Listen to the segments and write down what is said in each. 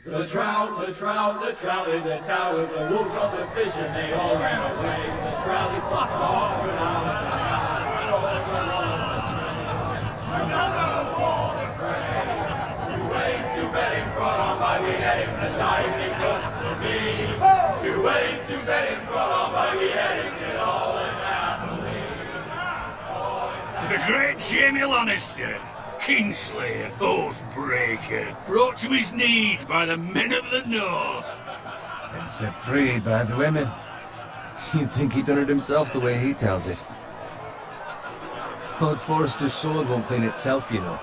The trout in the towers, the wolves on the fish, and they all ran away. The trout, he flopped off without a sound. Another wall of prey. 2 weddings, 2 beddings brought on by the eggs, the diving hooks for me. 2 weddings, 2 beddings brought on by the eggs, it all is happily. It's a great shame you'll honesty. Kingslayer, Oathbreaker, brought to his knees by the men of the North. And set free by the women. You'd think he done it himself the way he tells it. Lord Forrester's sword won't clean itself, you know.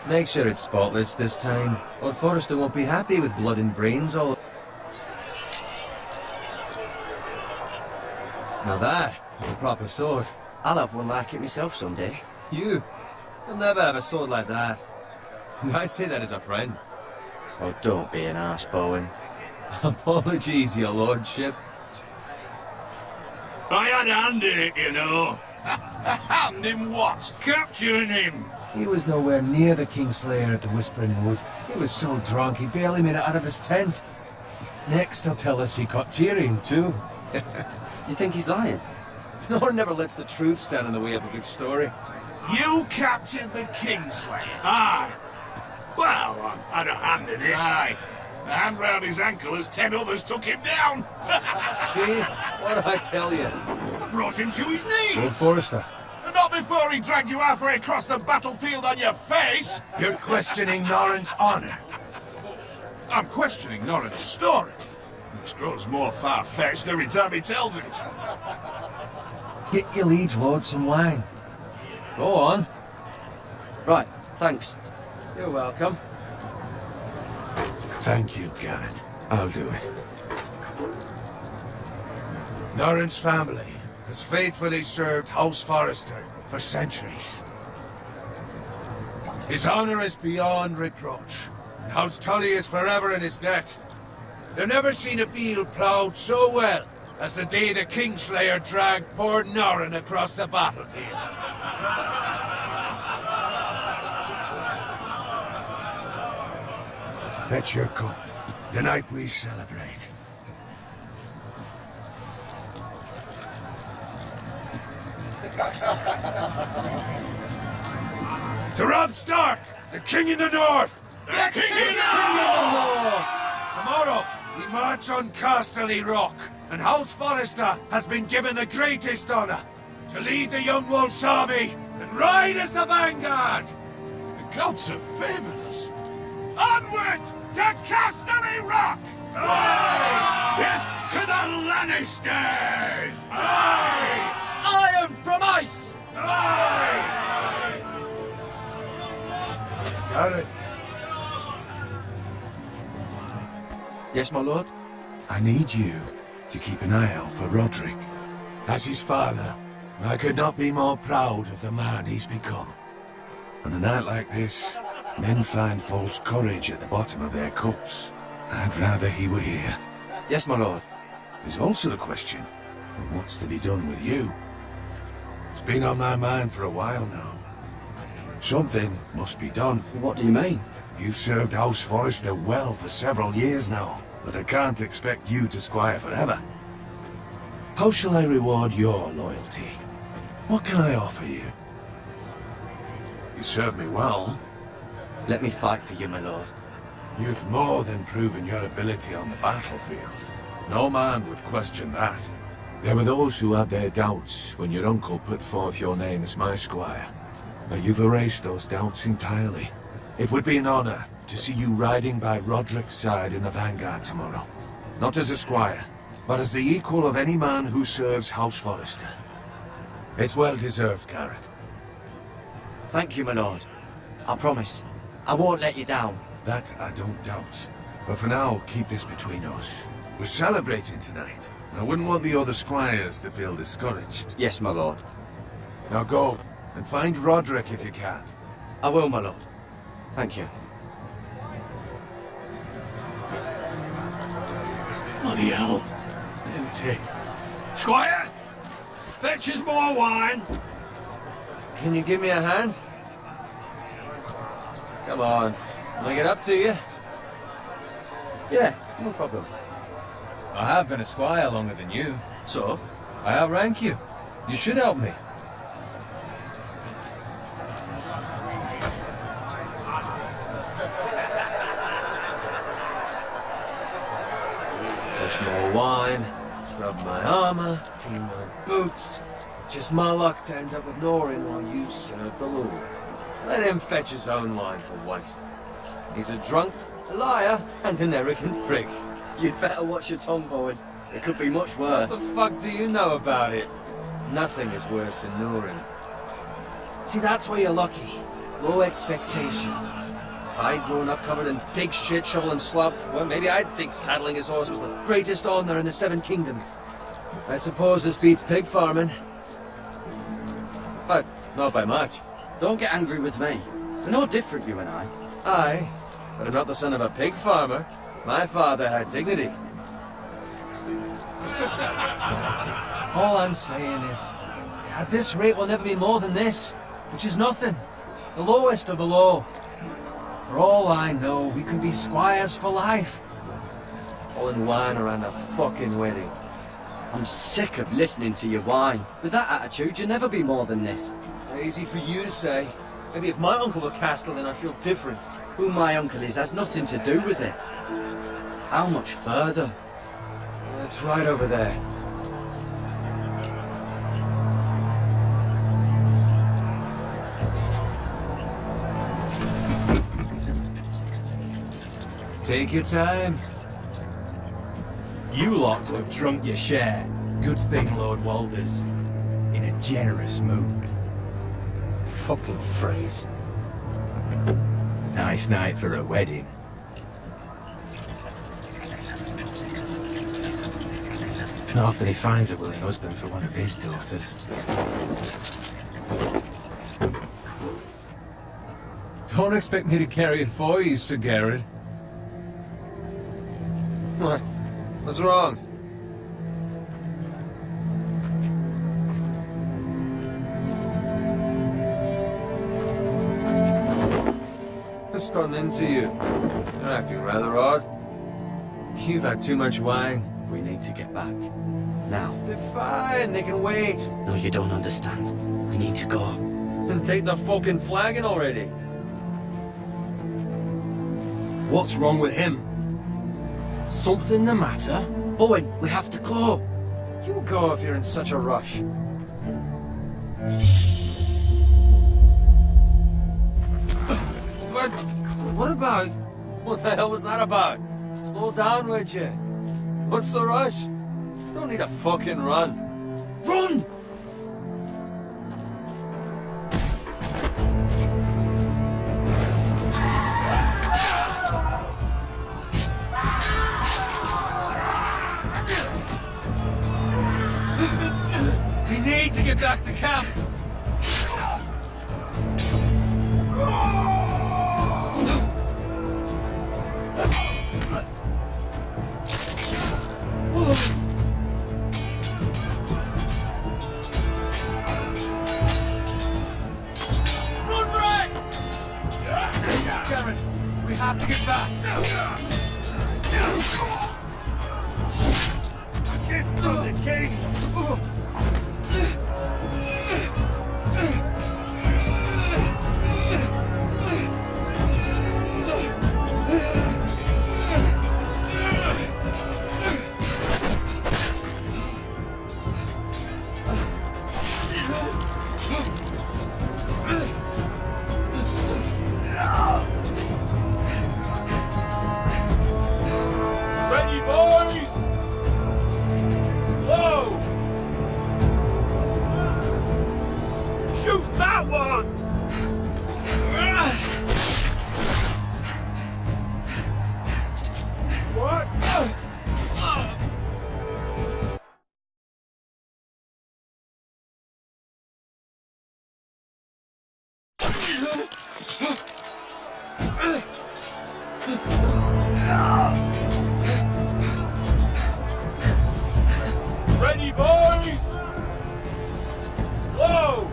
Make sure it's spotless this time. Lord Forrester won't be happy with blood and brains all... Now that is a proper sword. I'll have one like it myself someday. You? You'll never have a sword like that. I say that as a friend. Oh, don't be an arse, Bowen. Apologies, your lordship. I had a hand in it, you know. A hand in what? Capturing him. He was nowhere near the Kingslayer at the Whispering Wood. He was so drunk he barely made it out of his tent. Next he'll tell us he caught Tyrion too. You think he's lying? Nor never lets the truth stand in the way of a good story. You captured the Kingslayer? Aye. Well, I had a hand in it. Aye. A hand round his ankle as 10 others took him down. See? What did I tell you? I brought him to his knees. Lord Forrester. And not before he dragged you halfway across the battlefield on your face. You're questioning Norrin's honor. I'm questioning Norrin's story. Which grows more far-fetched every time he tells it. Get your liege lord some wine. Go on. Right, thanks. You're welcome. Thank you, Garrett. I'll do it. Norrin's family has faithfully served House Forrester for centuries. His honor is beyond reproach, and House Tully is forever in his debt. They've never seen a field ploughed so well as the day the Kingslayer dragged poor Norrin across the battlefield. Fetch your cup. Tonight we celebrate. To Robb Stark, the King in the North! The King in the North! Tomorrow, we march on Casterly Rock, and House Forrester has been given the greatest honor to lead the Young Wolf's army and ride as the vanguard! The gods have favored us. Onward to Casterly Rock! Aye! Death to the Lannisters! Aye! Iron from ice! Aye! Garrett, Yes, my lord? I need you to keep an eye out for Roderick. As his father, I could not be more proud of the man he's become. On a night like this, men find false courage at the bottom of their cups. I'd rather he were here. Yes, my lord. There's also the question of what's to be done with you. It's been on my mind for a while now. Something must be done. What do you mean? You've served House Forrester well for several years now, but I can't expect you to squire forever. How shall I reward your loyalty? What can I offer you? You served me well. Let me fight for you, my lord. You've more than proven your ability on the battlefield. No man would question that. There were those who had their doubts when your uncle put forth your name as my squire. But you've erased those doubts entirely. It would be an honor to see you riding by Roderick's side in the vanguard tomorrow. Not as a squire, but as the equal of any man who serves House Forrester. It's well deserved, Garrett. Thank you, my lord. I promise. I won't let you down. That I don't doubt. But for now, keep this between us. We're celebrating tonight. I wouldn't want the other squires to feel discouraged. Yes, my lord. Now go, and find Roderick if you can. I will, my lord. Thank you. Bloody hell. Empty. Squire! Fetch us more wine. Can you give me a hand? Come on. Can I get up to you? Yeah, no problem. I have been a squire longer than you. So? I outrank you. You should help me. Fetch more wine, scrub my armor, clean my boots. Just my luck to end up with Norin while you serve the Lord. Let him fetch his own wine for once. He's a drunk, a liar, and an arrogant prick. You'd better watch your tongue, Bowen. It could be much worse. What the fuck do you know about it? Nothing is worse than Norin. See, that's where you're lucky. Low expectations. If I'd grown up covered in pig shit, shovel and slop, well, maybe I'd think saddling his horse was the greatest honor in the Seven Kingdoms. I suppose this beats pig farming. But not by much. Don't get angry with me. We're no different, you and I. Aye, but I'm not the son of a pig farmer. My father had dignity. All I'm saying is, at this rate we'll never be more than this, which is nothing. The lowest of the low. For all I know, we could be squires for life. All in wine around a fucking wedding. I'm sick of listening to your whine. With that attitude, you'll never be more than this. Easy for you to say. Maybe if my uncle were Castellan, I'd feel different. Who my uncle is has nothing to do with it. How much further? It's right over there. Take your time. You lot have drunk your share. Good thing Lord Walder's in a generous mood. Fucking phrase. Nice night for a wedding. Not often he finds a willing husband for one of his daughters. Don't expect me to carry it for you, Sir Garrett. What? What's wrong? What's gotten into you? You're acting rather odd. You've had too much wine. We need to get back. Now. They're fine, they can wait. No, you don't understand. We need to go. Then take the fucking flagon already. What's wrong with him? Something the matter? Bowen, we have to go. You go if you're in such a rush. But what about... What the hell was that about? Slow down, would you? What's the rush? Just don't need a fucking run. Run! We need to get back to camp. We have to get back. A gift from the king. Ready, boys? Whoa! Shoot that one! What? Ready, boys? Whoa!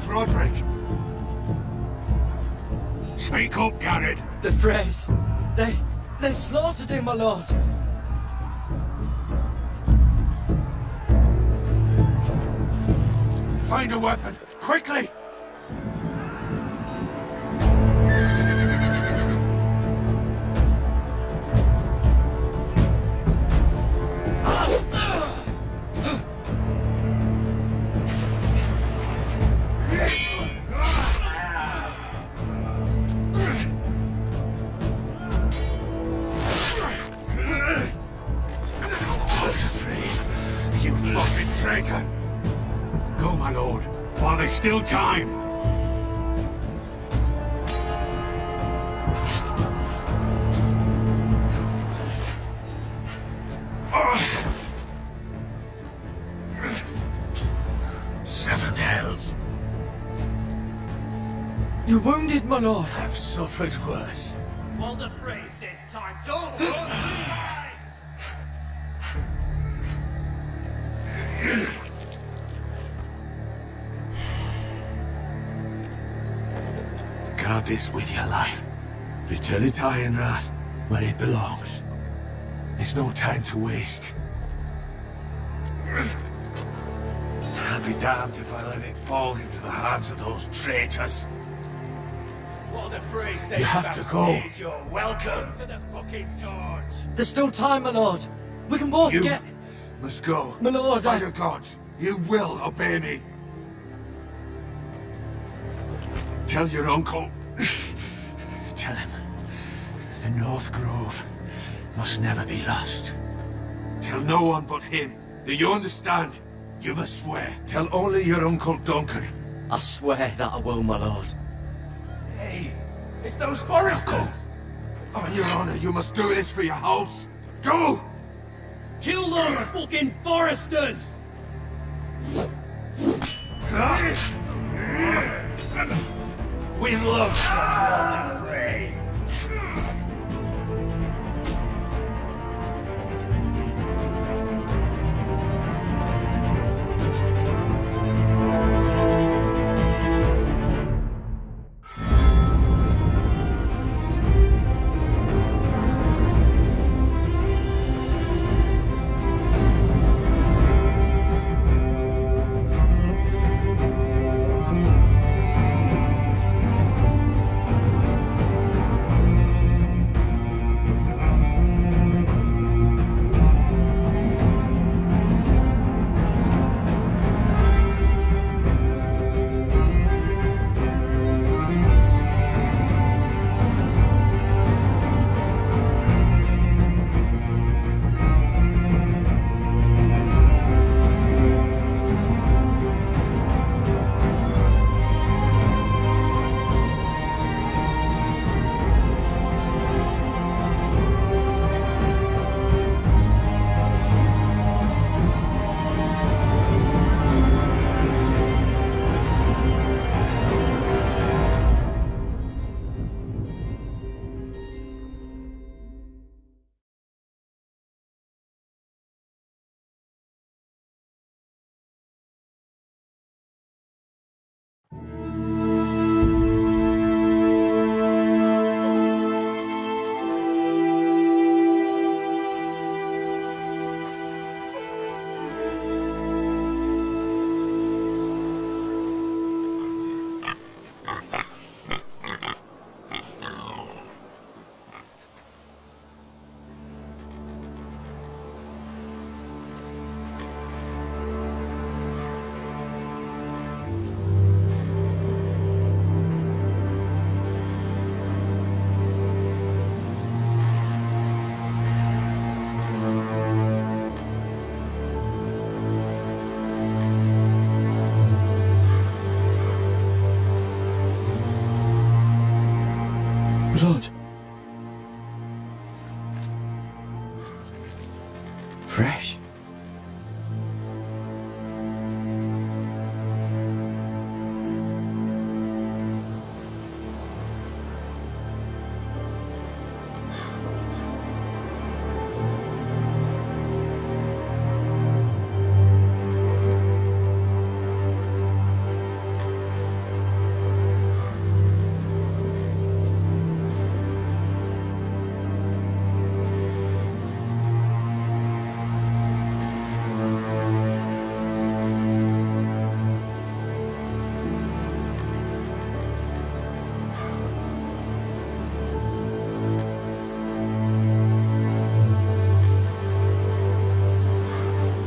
find Roderick? Speak up, Garrett. The Freys. They slaughtered him, my lord. Find a weapon, quickly! You fucking traitor! Go, my lord, while there's still time. Seven hells. You're wounded, my lord. I've suffered worse. While the phrase says time, don't run Guard this with your life. Return it to Ironrath, where it belongs. There's no time to waste. I'll be damned if I let it fall into the hands of those traitors. While the phrase says You have to go. backstage, you're welcome to the fucking torch. There's still time, my lord. We can both You get... must go. My lord, By your gods, you will obey me. Tell your uncle. Tell him, the North Grove must never be lost. Tell no one but him. Do you understand? You must swear. Tell only your Uncle Duncan. I swear that I will, my lord. Hey, it's those foresters. Go. On your honor, you must do this for your house. Go! Kill those fucking foresters. With love from the Frey. Blood. Fresh.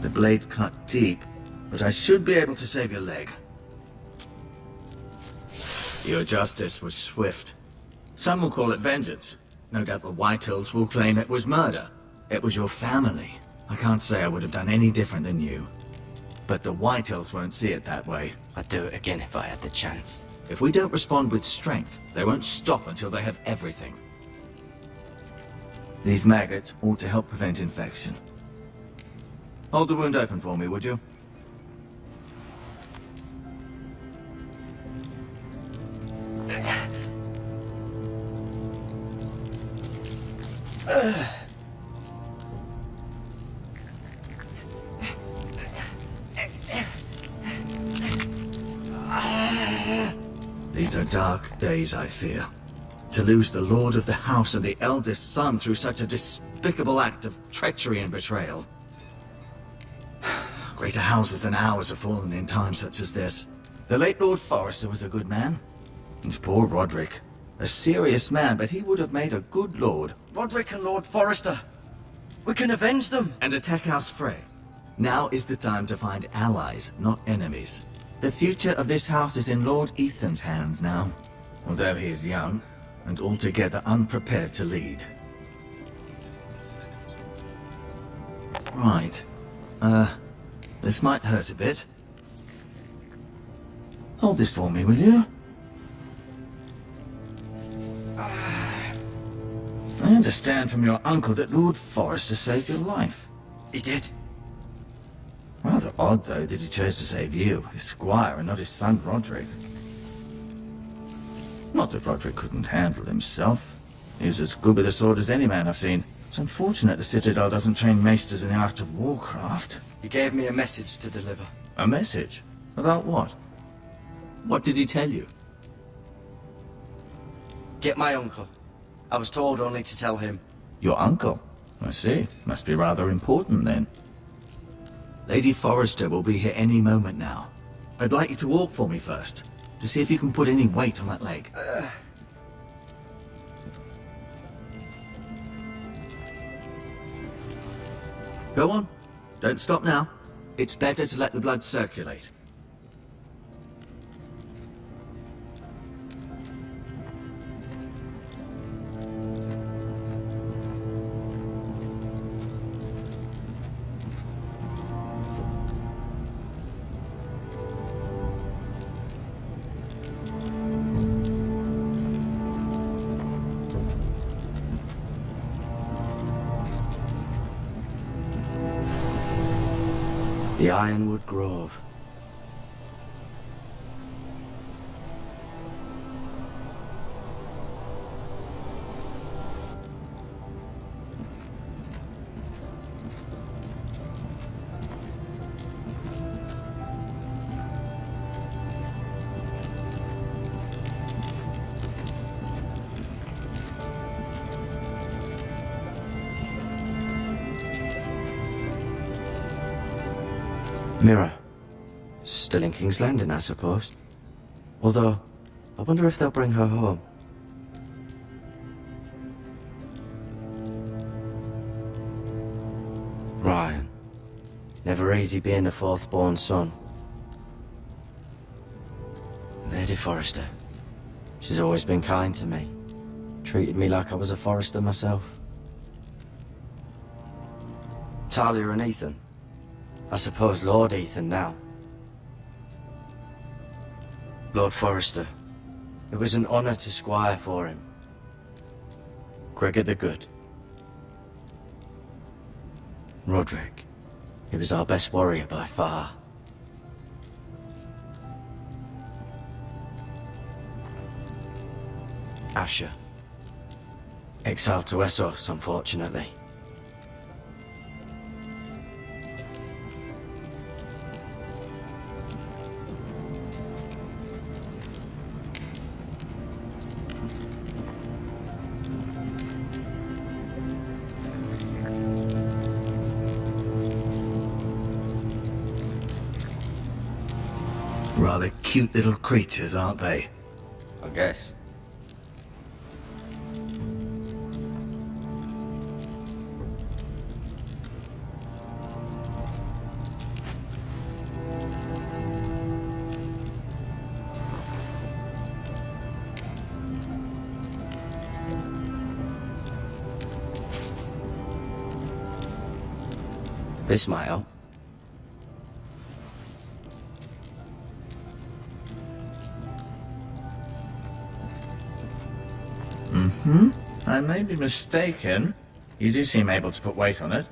The blade cut deep, but I should be able to save your leg. Your justice was swift. Some will call it vengeance. No doubt the Whitehills will claim it was murder. It was your family. I can't say I would have done any different than you. But the Whitehills won't see it that way. I'd do it again if I had the chance. If we don't respond with strength, they won't stop until they have everything. These maggots ought to help prevent infection. Hold the wound open for me, would you? These are dark days, I fear. To lose the lord of the house and the eldest son through such a despicable act of treachery and betrayal. Greater houses than ours have fallen in times such as this. The late Lord Forrester was a good man. And poor Roderick. A serious man, but he would have made a good lord. Roderick and Lord Forrester. We can avenge them. And attack House Frey. Now is the time to find allies, not enemies. The future of this house is in Lord Ethan's hands now. Although he is young, and altogether unprepared to lead. Right. This might hurt a bit. Hold this for me, will you? I understand from your uncle that Lord Forrester saved your life. He did. Rather odd, though, that he chose to save you, his squire, and not his son Roderick. Not that Roderick couldn't handle himself. He was as good with a sword as any man I've seen. It's unfortunate the Citadel doesn't train maesters in the art of warcraft. He gave me a message to deliver. A message? About what? What did he tell you? Get my uncle. I was told only to tell him. Your uncle? I see. Must be rather important, then. Lady Forrester will be here any moment now. I'd like you to walk for me first, to see if you can put any weight on that leg. Go on. Don't stop now. It's better to let the blood circulate. The Ironwood Grove. Mirror. Still in King's Landing, I suppose. Although, I wonder if they'll bring her home. Ryan. Never easy being a fourth-born son. Lady Forrester. She's always been kind to me. Treated me like I was a Forrester myself. Talia and Ethan. I suppose Lord Ethan now. Lord Forrester. It was an honor to squire for him. Gregor the Good. Roderick. He was our best warrior by far. Asher. Exiled to Essos, unfortunately. Rather cute little creatures, aren't they? I guess. This might help. I may be mistaken. You do seem able to put weight on it.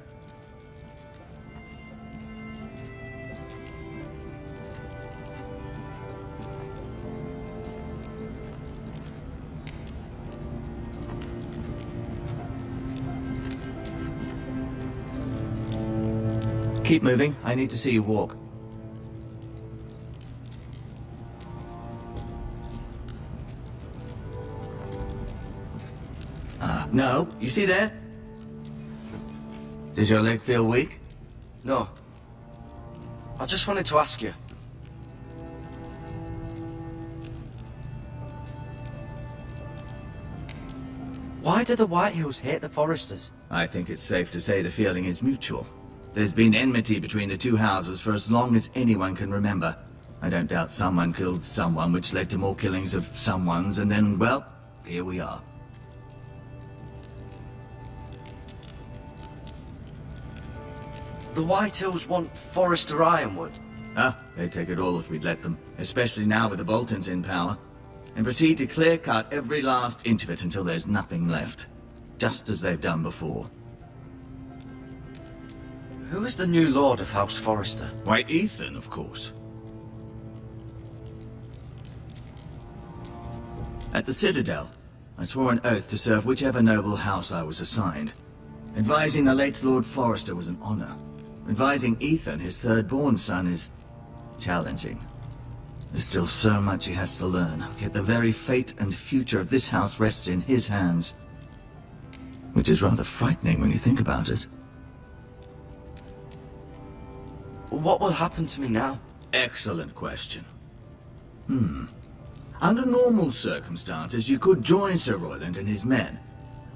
Keep moving. I need to see you walk. No. You see there? Does your leg feel weak? No. I just wanted to ask you. Why do the Whitehills hate the Foresters? I think it's safe to say the feeling is mutual. There's been enmity between the two houses for as long as anyone can remember. I don't doubt someone killed someone, which led to more killings of someones, and then, well, here we are. The Whitehills want Forester Ironwood. They'd take it all if we'd let them, especially now with the Boltons in power, and proceed to clear-cut every last inch of it until there's nothing left, just as they've done before. Who is the new Lord of House Forester? Why, Ethan, of course. At the Citadel, I swore an oath to serve whichever noble house I was assigned. Advising the late Lord Forester was an honor. Advising Ethan, his third-born son, is challenging. There's still so much he has to learn, yet the very fate and future of this house rests in his hands. Which is rather frightening when you think about it. What will happen to me now? Excellent question. Under normal circumstances, you could join Sir Royland and his men.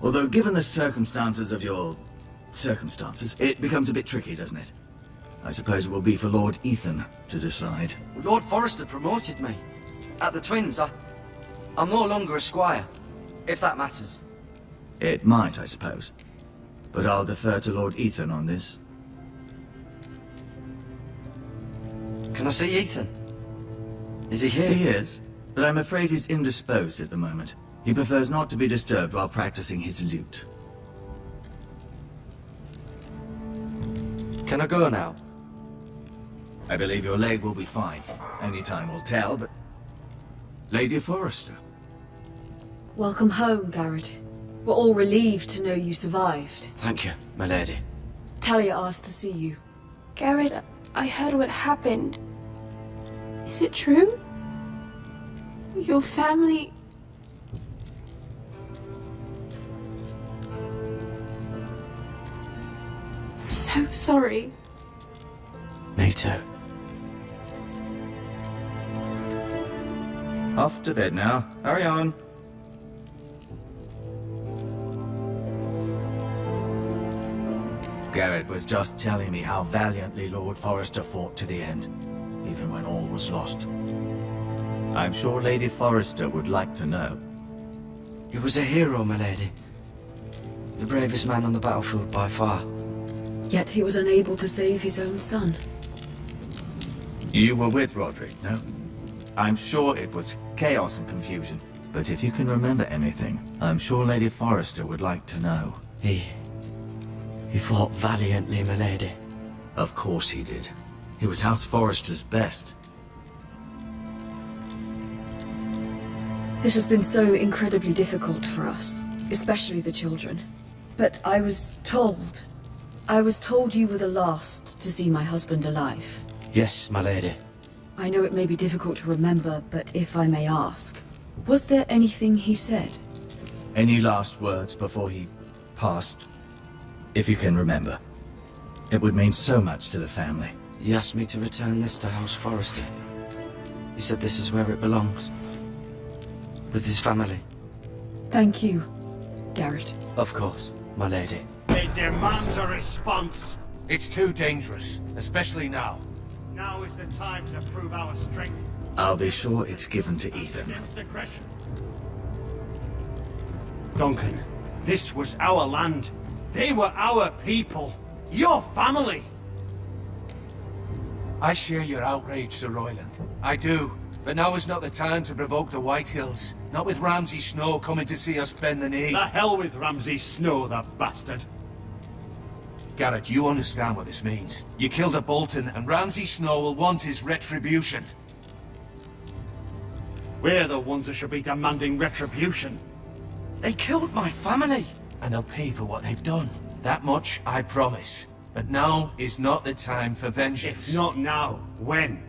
Although given the circumstances of your circumstances, it becomes a bit tricky, doesn't it? I suppose it will be for Lord Ethan to decide. Lord Forester promoted me. At the Twins, I'm no longer a squire, if that matters. It might, I suppose. But I'll defer to Lord Ethan on this. Can I see Ethan? Is he here? He is, but I'm afraid he's indisposed at the moment. He prefers not to be disturbed while practicing his lute. Can I go now? I believe your leg will be fine. Only time will tell, but... Lady Forester. Welcome home, Garrett. We're all relieved to know you survived. Thank you, my lady. Talia asked to see you. Garrett, I heard what happened. Is it true? Your family... I'm so sorry. Me too. Off to bed now. Hurry on. Garrett was just telling me how valiantly Lord Forester fought to the end, even when all was lost. I'm sure Lady Forester would like to know. He was a hero, my lady. The bravest man on the battlefield by far. Yet he was unable to save his own son. You were with Roderick, no? I'm sure it was chaos and confusion, but if you can remember anything, I'm sure Lady Forester would like to know. He fought valiantly, my lady. Of course he did. He was House Forester's best. This has been so incredibly difficult for us, especially the children. But I was told you were the last to see my husband alive. Yes, my lady. I know it may be difficult to remember, but if I may ask, was there anything he said? Any last words before he passed? If you can remember. It would mean so much to the family. He asked me to return this to House Forester. He said this is where it belongs. With his family. Thank you, Garrett. Of course, my lady. It demands a response. It's too dangerous, especially now. Now is the time to prove our strength. I'll be sure it's given to Ethan. Against aggression. Duncan, this was our land. They were our people. Your family. I share your outrage, Sir Royland. I do. But now is not the time to provoke the Whitehills. Not with Ramsay Snow coming to see us bend the knee. The hell with Ramsay Snow, the bastard. Garrett, you understand what this means. You killed a Bolton, and Ramsay Snow will want his retribution. We're the ones that should be demanding retribution. They killed my family. And they'll pay for what they've done. That much, I promise. But now is not the time for vengeance. If not now, when?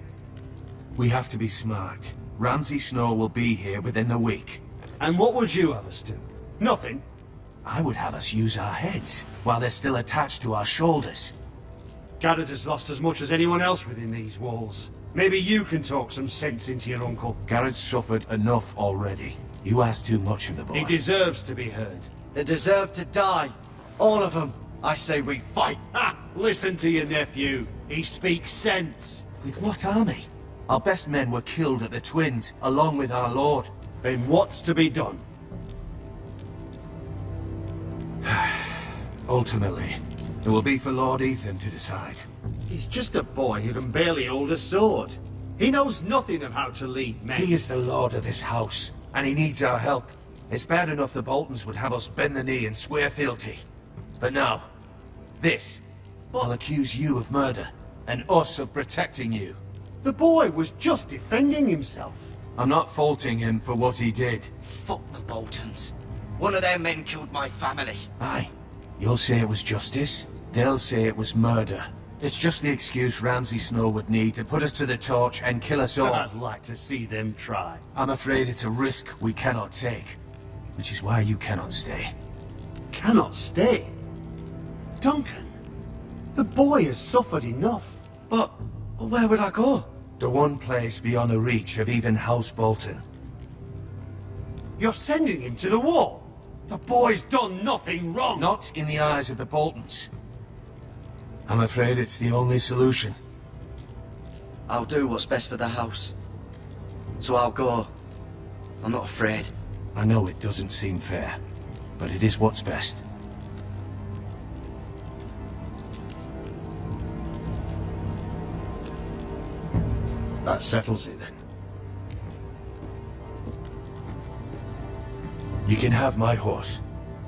We have to be smart. Ramsay Snow will be here within the week. And what would you have us do? Nothing. I would have us use our heads, while they're still attached to our shoulders. Garrett has lost as much as anyone else within these walls. Maybe you can talk some sense into your uncle. Garrett's suffered enough already. You ask too much of the boy. He deserves to be heard. They deserve to die. All of them. I say we fight. Ha! Listen to your nephew. He speaks sense. With what army? Our best men were killed at the Twins, along with our lord. Then what's to be done? Ultimately, it will be for Lord Ethan to decide. He's just a boy who can barely hold a sword. He knows nothing of how to lead men. He is the lord of this house, and he needs our help. It's bad enough the Boltons would have us bend the knee and swear fealty. But now, this will accuse you of murder, and us of protecting you. The boy was just defending himself. I'm not faulting him for what he did. Fuck the Boltons. One of their men killed my family. Aye. You'll say it was justice. They'll say it was murder. It's just the excuse Ramsay Snow would need to put us to the torch and kill us all. I'd like to see them try. I'm afraid it's a risk we cannot take. Which is why you cannot stay. Cannot stay? Duncan, the boy has suffered enough. But where would I go? The one place beyond the reach of even House Bolton. You're sending him to the wall? The boy's done nothing wrong! Not in the eyes of the Boltons. I'm afraid it's the only solution. I'll do what's best for the house. So I'll go. I'm not afraid. I know it doesn't seem fair, but it is what's best. That settles it then. You can have my horse,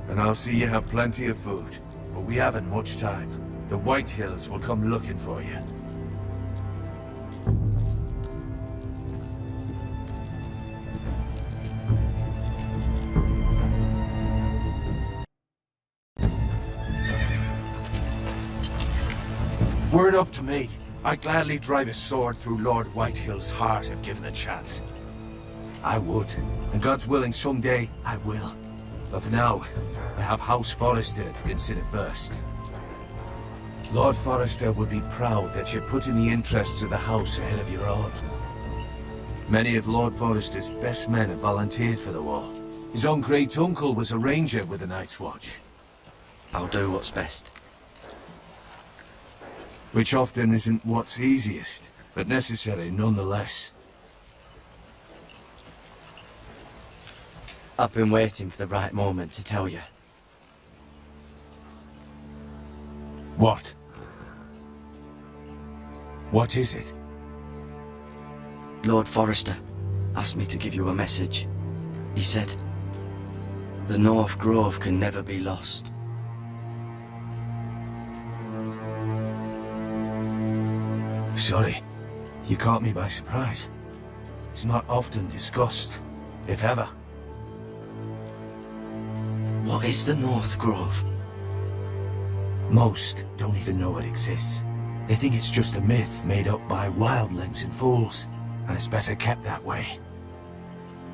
and I'll see you have plenty of food. But we haven't much time. The Whitehills will come looking for you. Were it up to me, I'd gladly drive a sword through Lord Whitehill's heart if given a chance. I would, and God's willing someday I will. But for now, I have House Forrester to consider first. Lord Forrester would be proud that you're putting the interests of the house ahead of your own. Many of Lord Forrester's best men have volunteered for the war. His own great-uncle was a ranger with the Night's Watch. I'll do what's best. Which often isn't what's easiest, but necessary nonetheless. I've been waiting for the right moment to tell you. What? What is it? Lord Forrester asked me to give you a message. He said, the North Grove can never be lost. Sorry, you caught me by surprise. It's not often discussed, if ever. What is the North Grove? Most don't even know it exists. They think it's just a myth made up by wildlings and fools, and it's better kept that way.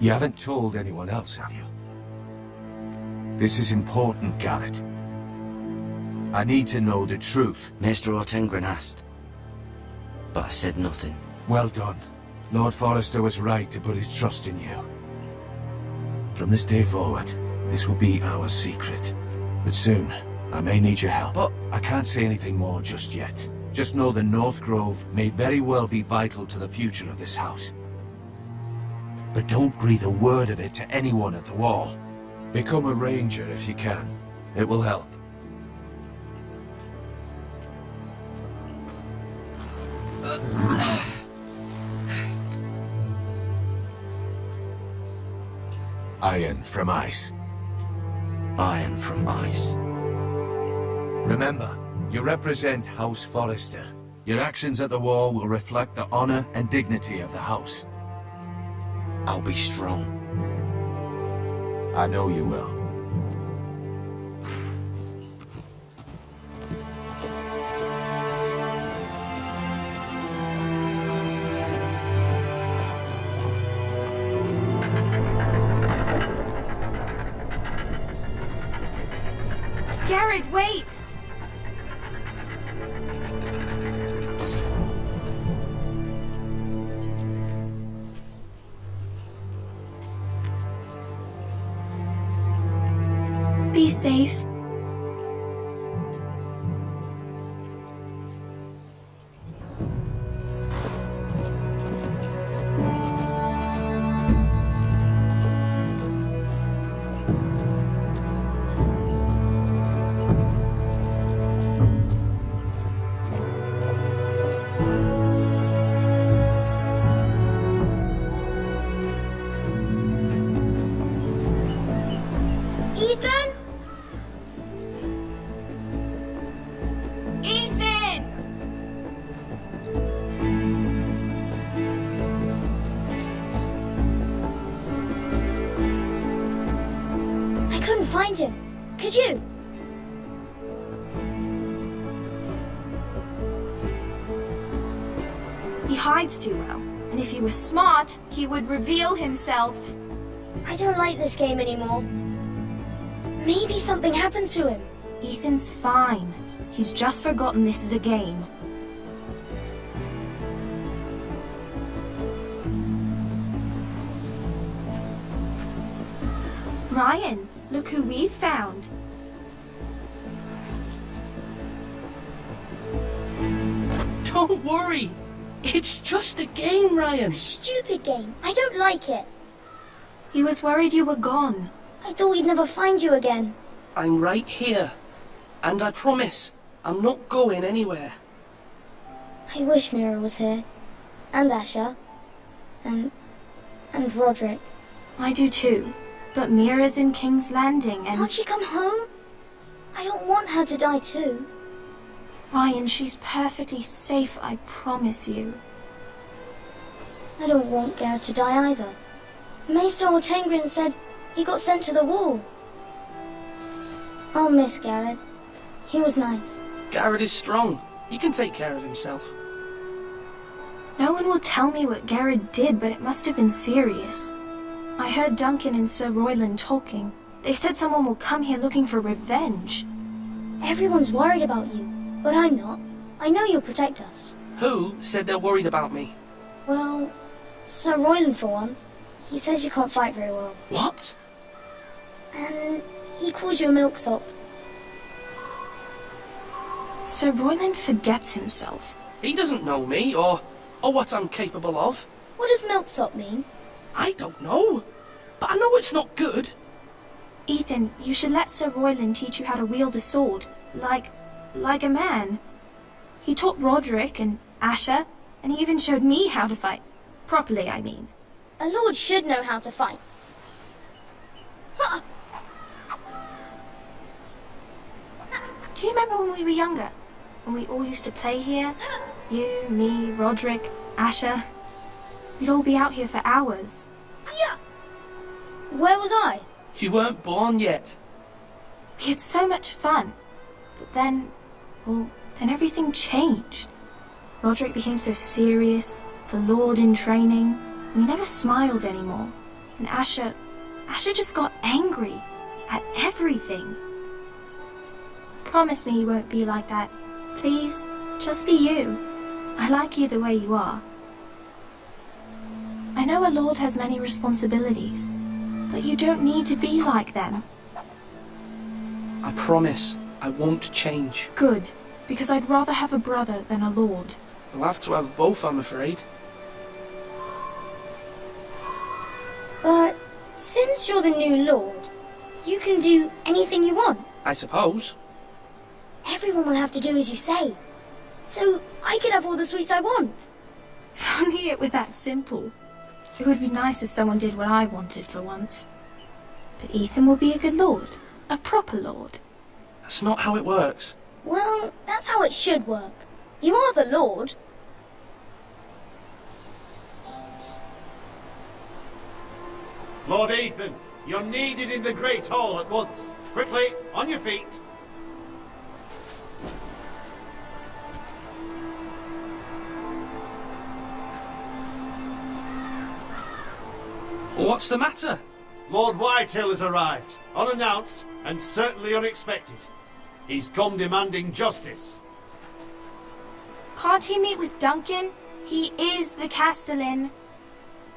You haven't told anyone else, have you? This is important, Garrett. I need to know the truth. Maester Ortengren asked, but I said nothing. Well done. Lord Forrester was right to put his trust in you. From this day forward, this will be our secret. But soon, I may need your help. But I can't say anything more just yet. Just know the North Grove may very well be vital to the future of this house. But don't breathe a word of it to anyone at the wall. Become a ranger if you can. It will help. Iron from ice. Iron from ice. Remember, you represent House Forrester. Your actions at the wall will reflect the honor and dignity of the house. I'll be strong. I know you will. Garrett, wait! Be safe. Ethan? Ethan! I couldn't find him. Could you? He hides too well, and if he was smart, he would reveal himself. I don't like this game anymore. Maybe something happened to him. Ethan's fine. He's just forgotten this is a game. Ryan, look who we've found. Don't worry. It's just a game, Ryan. Stupid game. I don't like it. He was worried you were gone. I thought we'd never find you again. I'm right here. And I promise, I'm not going anywhere. I wish Mira was here. And Asher. And Roderick. I do too. But Mira's in King's Landing and... Can't she come home? I don't want her to die too. Ryan, she's perfectly safe, I promise you. I don't want Garrett to die either. Maester Ortengrin said he got sent to the wall. I'll miss Garrett. He was nice. Garrett is strong. He can take care of himself. No one will tell me what Garrett did, but it must have been serious. I heard Duncan and Sir Royland talking. They said someone will come here looking for revenge. Everyone's worried about you, but I'm not. I know you'll protect us. Who said they're worried about me? Well, Sir Royland for one. He says you can't fight very well. What? And he calls you a milksop. Sir Royland forgets himself. He doesn't know me, or what I'm capable of. What does milksop mean? I don't know, but I know it's not good. Ethan, you should let Sir Royland teach you how to wield a sword, like a man. He taught Roderick and Asher, and he even showed me how to fight. Properly, I mean. A lord should know how to fight. Do you remember when we were younger? When we all used to play here? You, me, Roderick, Asher. We'd all be out here for hours. Yeah. Where was I? You weren't born yet. We had so much fun. But then everything changed. Roderick became so serious, the Lord in training, and he never smiled anymore. And Asher just got angry at everything. Promise me you won't be like that. Please, just be you. I like you the way you are. I know a lord has many responsibilities, but you don't need to be like them. I promise, I won't change. Good, because I'd rather have a brother than a lord. I'll have to have both, I'm afraid. But since you're the new lord, you can do anything you want. I suppose. Everyone will have to do as you say. So I can have all the sweets I want. If only it were that simple. It would be nice if someone did what I wanted for once. But Ethan will be a good lord. A proper lord. That's not how it works. Well, that's how it should work. You are the lord. Lord Ethan, you're needed in the Great Hall at once. Quickly, on your feet. What's the matter? Lord Whitehill has arrived, unannounced and certainly unexpected. He's come demanding justice. Can't he meet with Duncan? He is the Castellan.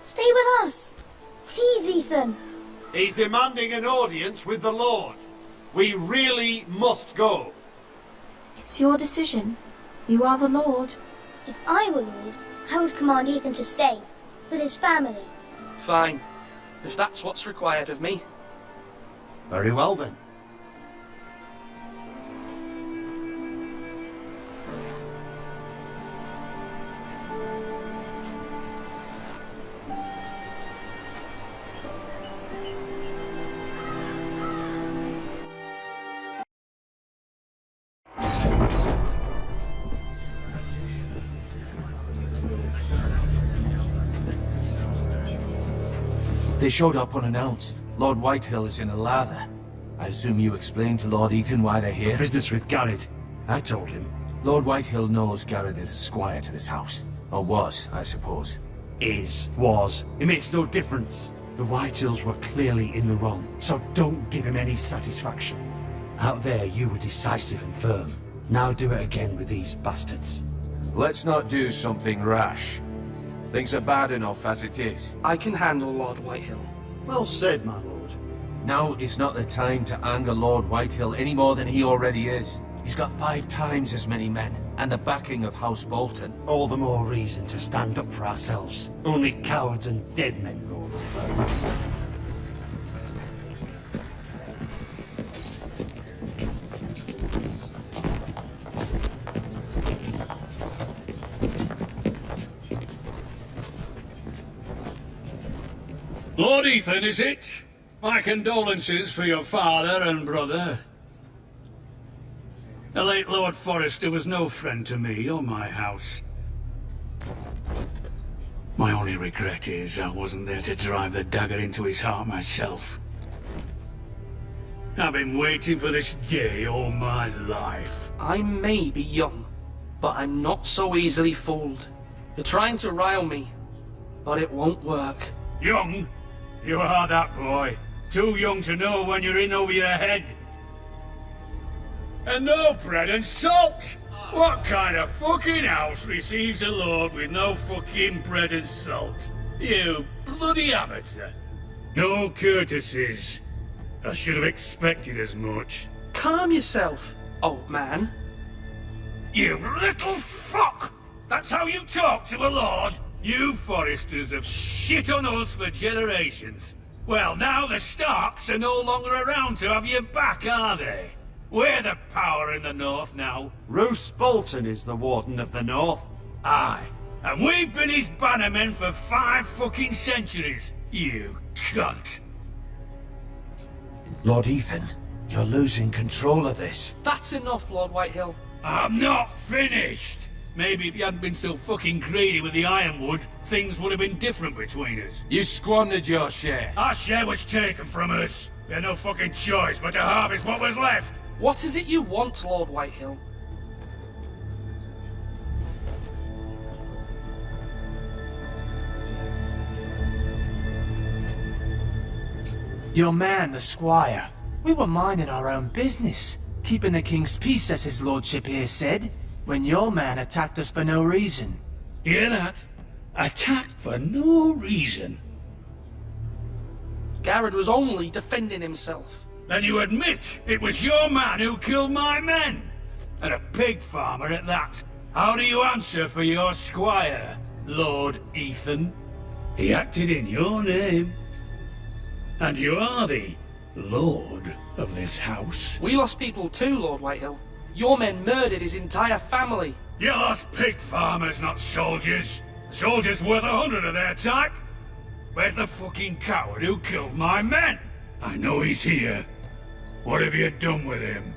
Stay with us. Please, Ethan. He's demanding an audience with the Lord. We really must go. It's your decision. You are the lord. If I were lord, I would command Ethan to stay, with his family. Fine. If that's what's required of me. Very well then. They showed up unannounced. Lord Whitehill is in a lather. I assume you explained to Lord Ethan why they're here? Business with Garrett. I told him. Lord Whitehill knows Garrett is a squire to this house. Or was, I suppose. Was. It makes no difference. The Whitehills were clearly in the wrong, so don't give him any satisfaction. Out there you were decisive and firm. Now do it again with these bastards. Let's not do something rash. Things are bad enough as it is. I can handle Lord Whitehill. Well said, my lord. Now is not the time to anger Lord Whitehill any more than he already is. He's got 5 times as many men, and the backing of House Bolton. All the more reason to stand up for ourselves. Only cowards and dead men roll over. Lord Ethan, is it? My condolences for your father and brother. The late Lord Forrester was no friend to me or my house. My only regret is I wasn't there to drive the dagger into his heart myself. I've been waiting for this day all my life. I may be young, but I'm not so easily fooled. You're trying to rile me, but it won't work. Young? You are that boy. Too young to know when you're in over your head. And no bread and salt! What kind of fucking house receives a lord with no fucking bread and salt? You bloody amateur. No courtesies. I should have expected as much. Calm yourself, old man. You little fuck! That's how you talk to a lord? You Forresters have shit on us for generations. Well, now the Starks are no longer around to have your back, are they? We're the power in the north now. Roose Bolton is the Warden of the North. Aye. And we've been his bannermen for 5 fucking centuries. You cunt. Lord Ethan, you're losing control of this. That's enough, Lord Whitehill. I'm not finished. Maybe if you hadn't been so fucking greedy with the ironwood, things would have been different between us. You squandered your share. Our share was taken from us. We had no fucking choice but to harvest what was left. What is it you want, Lord Whitehill? Your man, the squire. We were minding our own business, keeping the king's peace, as his lordship here said, when your man attacked us for no reason. Hear that? Attacked for no reason. Garrett was only defending himself. Then you admit it was your man who killed my men? And a pig farmer at that. How do you answer for your squire, Lord Ethan? He acted in your name. And you are the lord of this house. We lost people too, Lord Whitehill. Your men murdered his entire family. You lost pig farmers, not soldiers. Soldiers worth 100 of their type. Where's the fucking coward who killed my men? I know he's here. What have you done with him?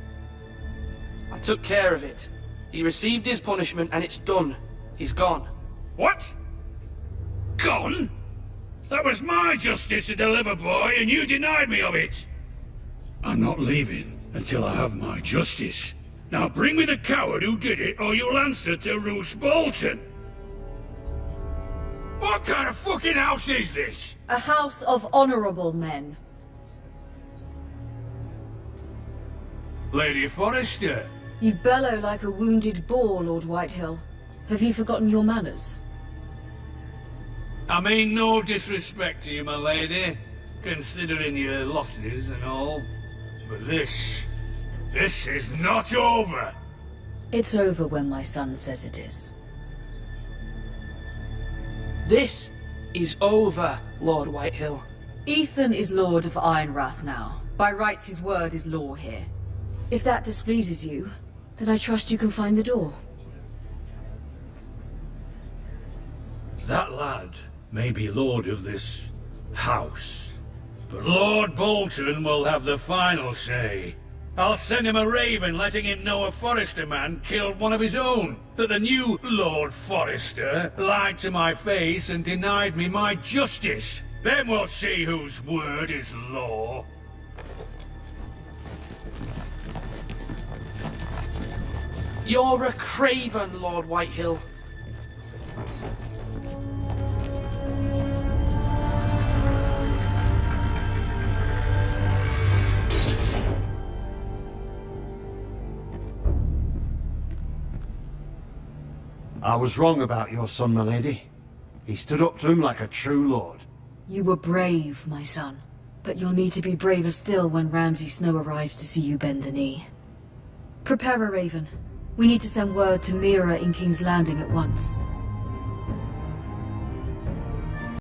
I took care of it. He received his punishment and it's done. He's gone. What? Gone? That was my justice to deliver, boy, and you denied me of it. I'm not leaving until I have my justice. Now bring me the coward who did it, or you'll answer to Roose Bolton. What kind of fucking house is this? A house of honorable men. Lady Forrester. You bellow like a wounded boar, Lord Whitehill. Have you forgotten your manners? I mean no disrespect to you, my lady, considering your losses and all. But this is not over. It's over when my son says it is. This is over, Lord Whitehill. Ethan is Lord of Ironrath now. By rights his word is law here. If that displeases you, then I trust you can find the door. That lad may be lord of this house, but Lord Bolton will have the final say. I'll send him a raven letting him know a Forrester man killed one of his own, that the new Lord Forrester lied to my face and denied me my justice. Then we'll see whose word is law. You're a craven, Lord Whitehill. I was wrong about your son, my lady. He stood up to him like a true lord. You were brave, my son. But you'll need to be braver still when Ramsay Snow arrives to see you bend the knee. Prepare a raven. We need to send word to Mira in King's Landing at once.